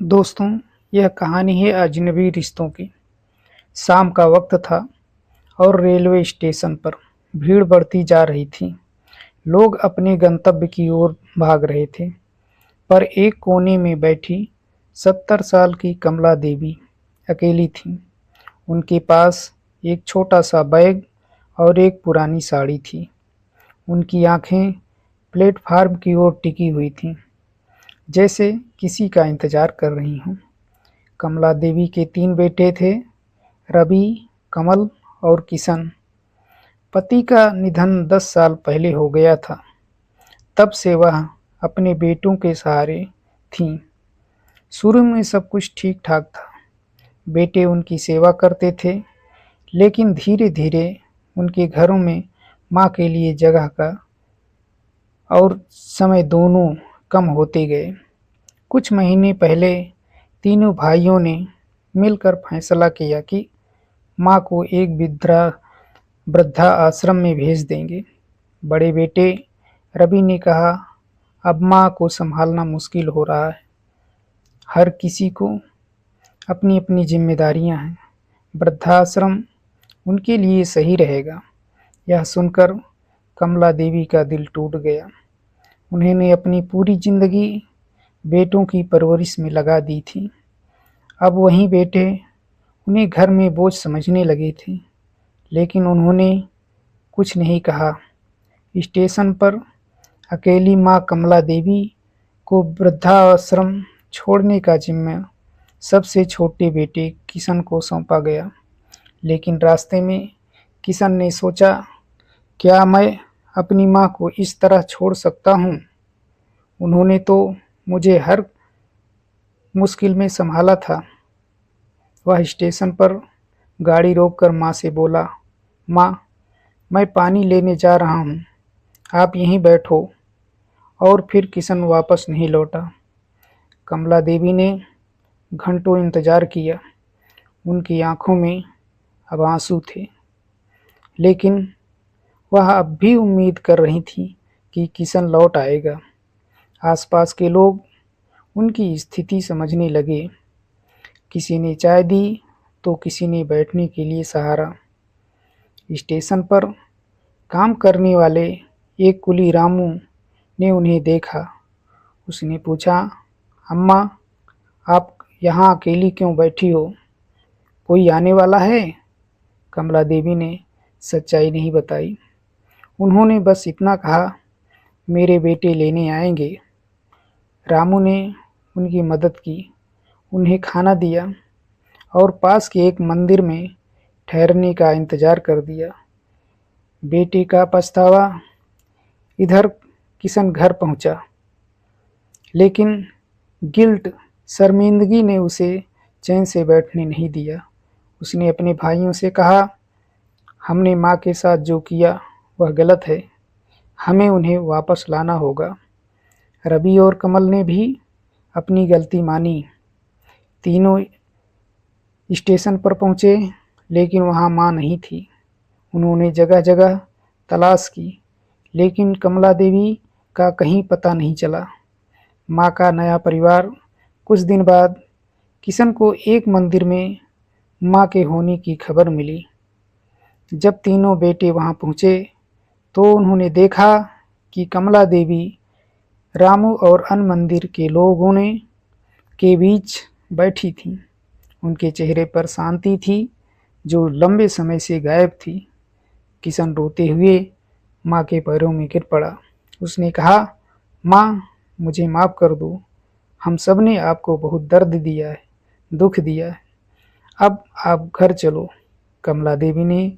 दोस्तों, यह कहानी है अजनबी रिश्तों की। शाम का वक्त था और रेलवे स्टेशन पर भीड़ बढ़ती जा रही थी। लोग अपने गंतव्य की ओर भाग रहे थे, पर एक कोने में बैठी 70 साल की कमला देवी अकेली थीं। उनके पास एक छोटा सा बैग और एक पुरानी साड़ी थी। उनकी आंखें प्लेटफार्म की ओर टिकी हुई थीं, जैसे किसी का इंतजार कर रही हों। कमला देवी के 3 बेटे थे, रवि, कमल और किशन। पति का निधन 10 साल पहले हो गया था। तब से वह अपने बेटों के सहारे थीं। शुरू में सब कुछ ठीक-ठाक था। बेटे उनकी सेवा करते थे, लेकिन धीरे-धीरे उनके घरों में माँ के लिए जगह का और समय दोनों कम होते गए। कुछ महीने पहले तीनों भाइयों ने मिलकर फैसला किया कि माँ को एक वृद्धा आश्रम में भेज देंगे। बड़े बेटे रवि ने कहा, अब माँ को संभालना मुश्किल हो रहा है। हर किसी को अपनी अपनी जिम्मेदारियां हैं। वृद्धाश्रम उनके लिए सही रहेगा। यह सुनकर कमला देवी का दिल टूट गया। उन्होंने अपनी पूरी जिंदगी बेटों की परवरिश में लगा दी थी। अब वही बेटे उन्हें घर में बोझ समझने लगे थे, लेकिन उन्होंने कुछ नहीं कहा। स्टेशन पर अकेली माँ कमला देवी को वृद्धाश्रम छोड़ने का जिम्मा सबसे छोटे बेटे किशन को सौंपा गया। लेकिन रास्ते में किशन ने सोचा, क्या मैं अपनी माँ को इस तरह छोड़ सकता हूँ? उन्होंने तो मुझे हर मुश्किल में संभाला था। वह स्टेशन पर गाड़ी रोककर माँ से बोला, माँ, मैं पानी लेने जा रहा हूँ, आप यहीं बैठो। और फिर किशन वापस नहीं लौटा। कमला देवी ने घंटों इंतजार किया। उनकी आंखों में अब आंसू थे, लेकिन वह अब भी उम्मीद कर रही थी कि किशन लौट आएगा। आसपास के लोग उनकी स्थिति समझने लगे। किसी ने चाय दी तो किसी ने बैठने के लिए सहारा। स्टेशन पर काम करने वाले एक कुली रामू ने उन्हें देखा। उसने पूछा, अम्मा, आप यहाँ अकेली क्यों बैठी हो? कोई आने वाला है? कमला देवी ने सच्चाई नहीं बताई। उन्होंने बस इतना कहा, मेरे बेटे लेने आएंगे। रामू ने उनकी मदद की, उन्हें खाना दिया और पास के एक मंदिर में ठहरने का इंतजार कर दिया। बेटे का पछतावा। इधर किशन घर पहुंचा, लेकिन गिल्ट, शर्मिंदगी ने उसे चैन से बैठने नहीं दिया। उसने अपने भाइयों से कहा, हमने माँ के साथ जो किया वह गलत है। हमें उन्हें वापस लाना होगा। रवि और कमल ने भी अपनी गलती मानी। तीनों स्टेशन पर पहुंचे, लेकिन वहां माँ नहीं थी। उन्होंने जगह जगह तलाश की, लेकिन कमला देवी का कहीं पता नहीं चला। माँ का नया परिवार। कुछ दिन बाद किशन को एक मंदिर में माँ के होने की खबर मिली। जब तीनों बेटे वहां पहुंचे तो उन्होंने देखा कि कमला देवी रामू और अन्य मंदिर के लोगों ने के बीच बैठी थी। उनके चेहरे पर शांति थी, जो लंबे समय से गायब थी। किशन रोते हुए माँ के पैरों में गिर पड़ा। उसने कहा, माँ, मुझे माफ़ कर दो। हम सब ने आपको बहुत दर्द दिया है, दुख दिया है। अब आप घर चलो। कमला देवी ने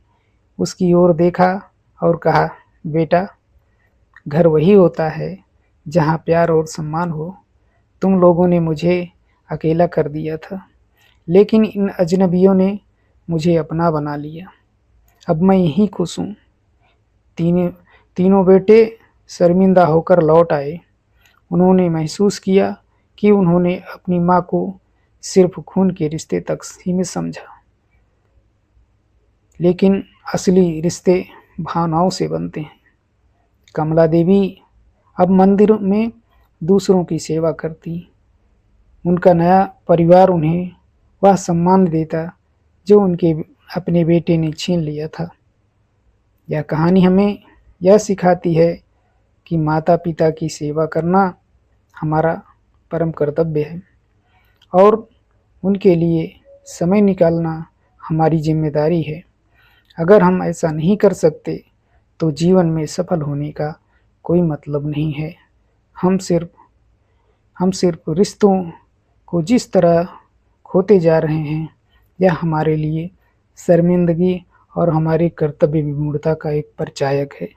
उसकी ओर देखा और कहा, बेटा, घर वही होता है जहाँ प्यार और सम्मान हो। तुम लोगों ने मुझे अकेला कर दिया था, लेकिन इन अजनबियों ने मुझे अपना बना लिया। अब मैं यहीं खुश हूँ। तीनों तीनों बेटे शर्मिंदा होकर लौट आए। उन्होंने महसूस किया कि उन्होंने अपनी माँ को सिर्फ खून के रिश्ते तक सीमित समझा, लेकिन असली रिश्ते भावनाओं से बनते हैं। कमला देवी अब मंदिर में दूसरों की सेवा करती। उनका नया परिवार उन्हें वह सम्मान देता जो उनके अपने बेटे ने छीन लिया था। यह कहानी हमें यह सिखाती है कि माता-पिता की सेवा करना हमारा परम कर्तव्य है और उनके लिए समय निकालना हमारी ज़िम्मेदारी है। अगर हम ऐसा नहीं कर सकते, तो जीवन में सफल होने का कोई मतलब नहीं है। हम सिर्फ रिश्तों को जिस तरह खोते जा रहे हैं, यह हमारे लिए शर्मिंदगी और हमारी कर्तव्य विमूढ़ता का एक परिचायक है।